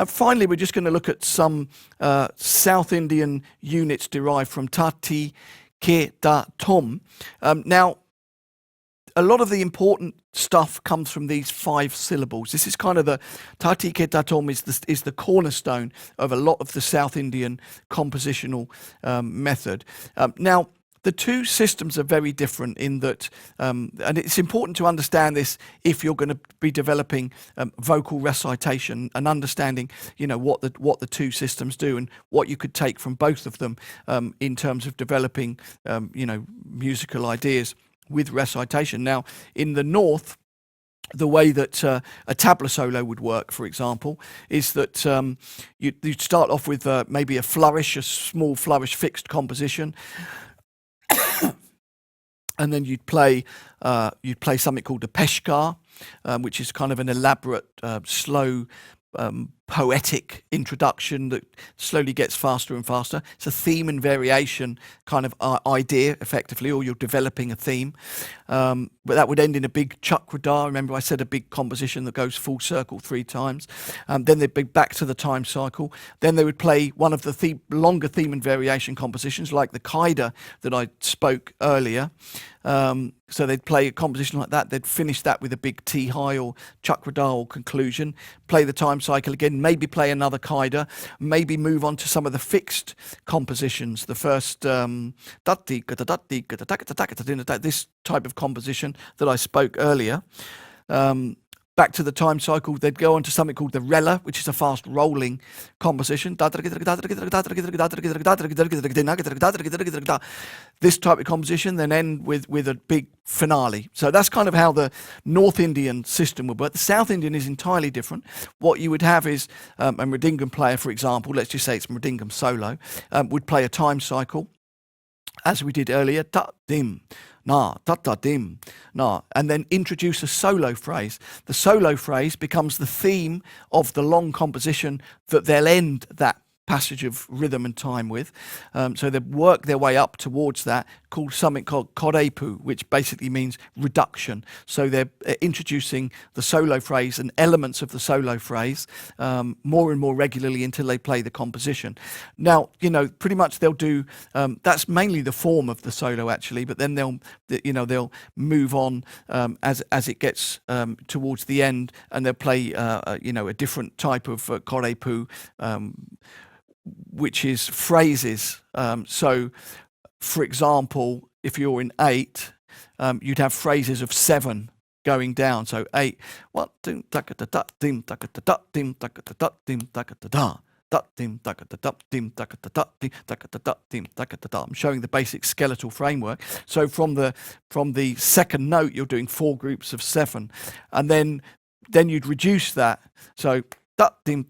Finally, we're just going to look at some South Indian units derived from tati, ke, da, tom. Now, a lot of the important stuff comes from these 5 syllables. This is kind of the tati, ke, da, tom is the cornerstone of a lot of the South Indian compositional method. Now, the 2 systems are very different in that, and it's important to understand this if you're going to be developing vocal recitation and understanding, what the 2 systems do and what you could take from both of them in terms of developing, musical ideas with recitation. Now, in the North, the way that a tabla solo would work, for example, is that you'd start off with maybe a small flourish fixed composition. And then you'd play something called a peshkar, which is kind of an elaborate, slow, poetic introduction that slowly gets faster and faster. It's a theme and variation kind of idea, effectively, or you're developing a theme. But that would end in a big chakradar. Remember, I said a big composition that goes full circle 3 times. Then they'd be back to the time cycle. Then they would play one of the longer theme and variation compositions, like the kaida that I spoke earlier. So they'd play a composition like that. They'd finish that with a big T high or chakradar or conclusion. Play the time cycle again. Maybe play another kaida. Maybe move on to some of the fixed compositions. The first this type of composition that I spoke earlier. Back to the time cycle, they'd go on to something called the rela, which is a fast rolling composition. This type of composition then end with a big finale. So that's kind of how the North Indian system would work. The South Indian is entirely different. What you would have is a mridangam player, for example, let's just say it's mridangam solo, would play a time cycle, as we did earlier, ta-dim, na, ta-ta-dim, na, and then introduce a solo phrase. The solo phrase becomes the theme of the long composition that they'll end that passage of rhythm and time with. So they work their way up towards that, called something called korepu, which basically means reduction. So they're introducing the solo phrase and elements of the solo phrase more and more regularly until they play the composition. Now, pretty much they'll do, that's mainly the form of the solo actually, but then they'll move on as it gets towards the end, and they'll play a different type of korepu, which is phrases. So, for example, if you're in 8, you'd have phrases of 7 going down. So 8, 1, 2, da dim da dim da dim da. I'm showing the basic skeletal framework. So from the second note, you're doing 4 groups of 7, and then you'd reduce that. So da dim